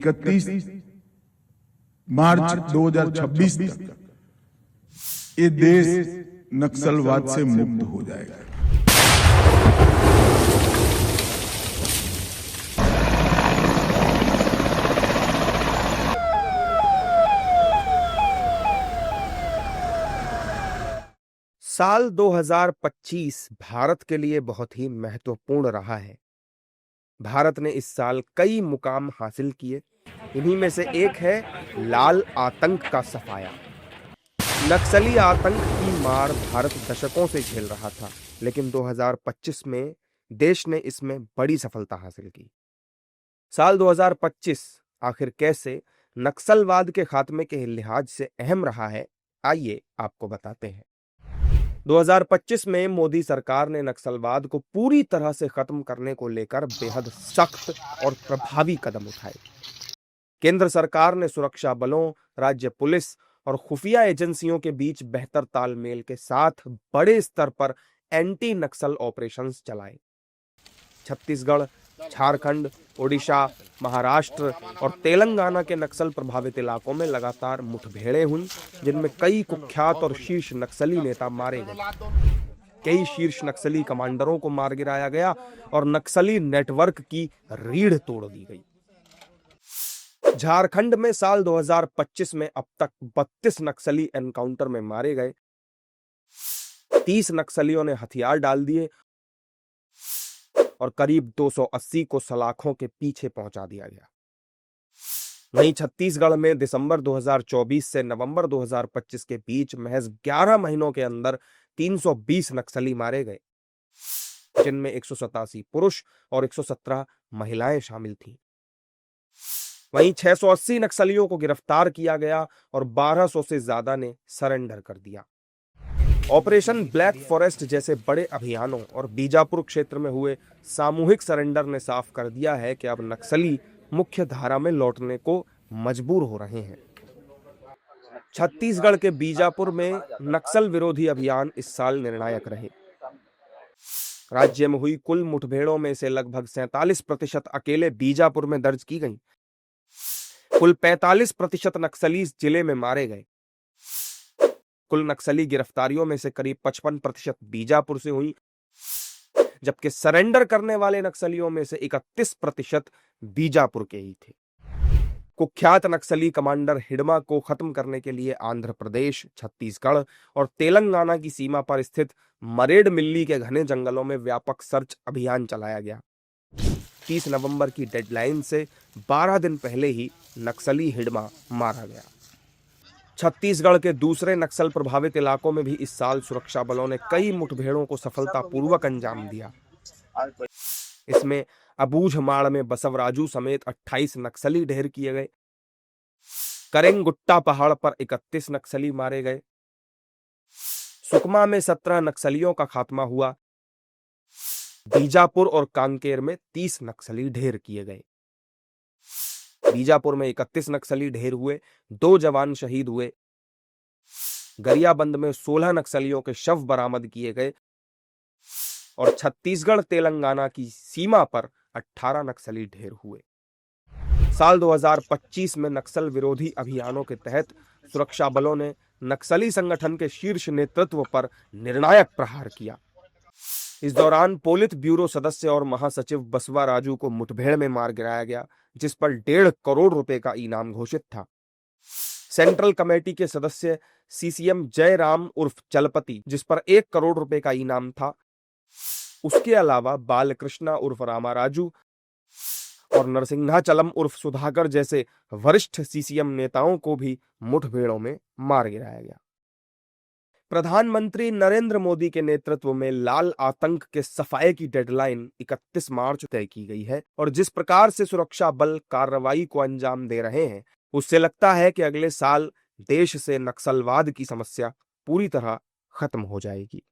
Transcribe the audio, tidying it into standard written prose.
31 मार्च 2026 तक ये देश नक्सलवाद से मुक्त हो जाएगा। साल 2025 भारत के लिए बहुत ही महत्वपूर्ण रहा है। भारत ने इस साल कई मुकाम हासिल किए। इन्हीं में से एक है लाल आतंक का सफाया। नक्सली आतंक की मार भारत दशकों से झेल रहा था, लेकिन 2025 में देश ने इसमें बड़ी सफलता हासिल की। साल 2025 आखिर कैसे नक्सलवाद के खात्मे के लिहाज से अहम रहा है, आइए आपको बताते हैं। 2025 में मोदी सरकार ने नक्सलवाद को पूरी तरह से खत्म करने को लेकर बेहद सख्त और प्रभावी कदम उठाए। केंद्र सरकार ने सुरक्षा बलों, राज्य पुलिस और खुफिया एजेंसियों के बीच बेहतर तालमेल के साथ बड़े स्तर पर एंटी नक्सल ऑपरेशंस चलाए। छत्तीसगढ़, झारखंड, ओडिशा, महाराष्ट्र और तेलंगाना के नक्सल प्रभावित इलाकों में लगातार मुठभेड़ें हुई, जिनमें कई कुख्यात और शीर्ष नक्सली नेता मारे गए। कई शीर्ष नक्सली कमांडरों को मार गिराया गया और नक्सली नेटवर्क की रीढ़ तोड़ दी गई। झारखंड में साल 2025 में अब तक 32 नक्सली एनकाउंटर में मारे गए। 30 नक्सलियों ने हथियार डाल दिए और करीब 280 को सलाखों के पीछे पहुंचा दिया गया। वहीं छत्तीसगढ़ में दिसंबर 2024 से नवंबर 2025 के बीच महज 11 महीनों के अंदर 320 नक्सली मारे गए, जिनमें 187 पुरुष और 117 महिलाएं शामिल थीं। वहीं 680 नक्सलियों को गिरफ्तार किया गया और 1200 से ज्यादा ने सरेंडर कर दिया। ऑपरेशन ब्लैक फॉरेस्ट जैसे बड़े अभियानों और बीजापुर क्षेत्र में हुए सामूहिक सरेंडर ने साफ कर दिया है कि अब नक्सली मुख्य धारा में लौटने को मजबूर हो रहे हैं। छत्तीसगढ़ के बीजापुर में नक्सल विरोधी अभियान इस साल निर्णायक रहे। राज्य में हुई कुल मुठभेड़ों में से लगभग 47% अकेले बीजापुर में दर्ज की गई। कुल 45% नक्सली जिले में मारे गए। कुल नक्सली गिरफ्तारियों में से करीब 55% बीजापुर से हुई, जबकि सरेंडर करने वाले नक्सलियों में से 31% बीजापुर के ही थे। कुख्यात नक्सली कमांडर हिडमा को खत्म करने के लिए आंध्र प्रदेश, छत्तीसगढ़ और तेलंगाना की सीमा पर स्थित मरेडमिल्ली के घने जंगलों में व्यापक सर्च अभियान चलाया गया। 30 नवंबर की डेडलाइन से 12 दिन पहले ही नक्सली हिडमा मारा गया। छत्तीसगढ़ के दूसरे नक्सल प्रभावित इलाकों में भी इस साल सुरक्षा बलों ने कई मुठभेड़ों को सफलतापूर्वक अंजाम दिया। इसमें अबूझमाड़ में बसवराजू समेत 28 नक्सली ढेर किए गए। करेंगुट्टा पहाड़ पर 31 नक्सली मारे गए। सुकमा में 17 नक्सलियों का खात्मा हुआ। बीजापुर और कांकेर में 30 नक्सली ढेर किए गए। बीजापुर में 31 नक्सली ढेर हुए, 2 जवान शहीद हुए। गरियाबंद में 16 नक्सलियों के शव बरामद किए गए और छत्तीसगढ़ तेलंगाना की सीमा पर 18 नक्सली ढेर हुए। साल 2025 में नक्सल विरोधी अभियानों के तहत सुरक्षा बलों ने नक्सली संगठन के शीर्ष नेतृत्व पर निर्णायक प्रहार किया। इस दौरान पोलित ब्यूरो सदस्य और महासचिव बसवा राजू को मुठभेड़ में मार गिराया गया, जिस पर 1.5 करोड़ रुपए का इनाम घोषित था। सेंट्रल कमेटी के सदस्य सीसीएम जयराम उर्फ चलपति, जिस पर 1 करोड़ रुपए का इनाम था। उसके अलावा बालकृष्णा उर्फ रामाराजू और नरसिंहाचलम उर्फ सुधाकर जैसे वरिष्ठ सीसीएम नेताओं को भी मुठभेड़ों में मार गिराया गया। प्रधानमंत्री नरेंद्र मोदी के नेतृत्व में लाल आतंक के सफाये की डेडलाइन 31 मार्च तय की गई है और जिस प्रकार से सुरक्षा बल कार्रवाई को अंजाम दे रहे हैं, उससे लगता है कि अगले साल देश से नक्सलवाद की समस्या पूरी तरह खत्म हो जाएगी।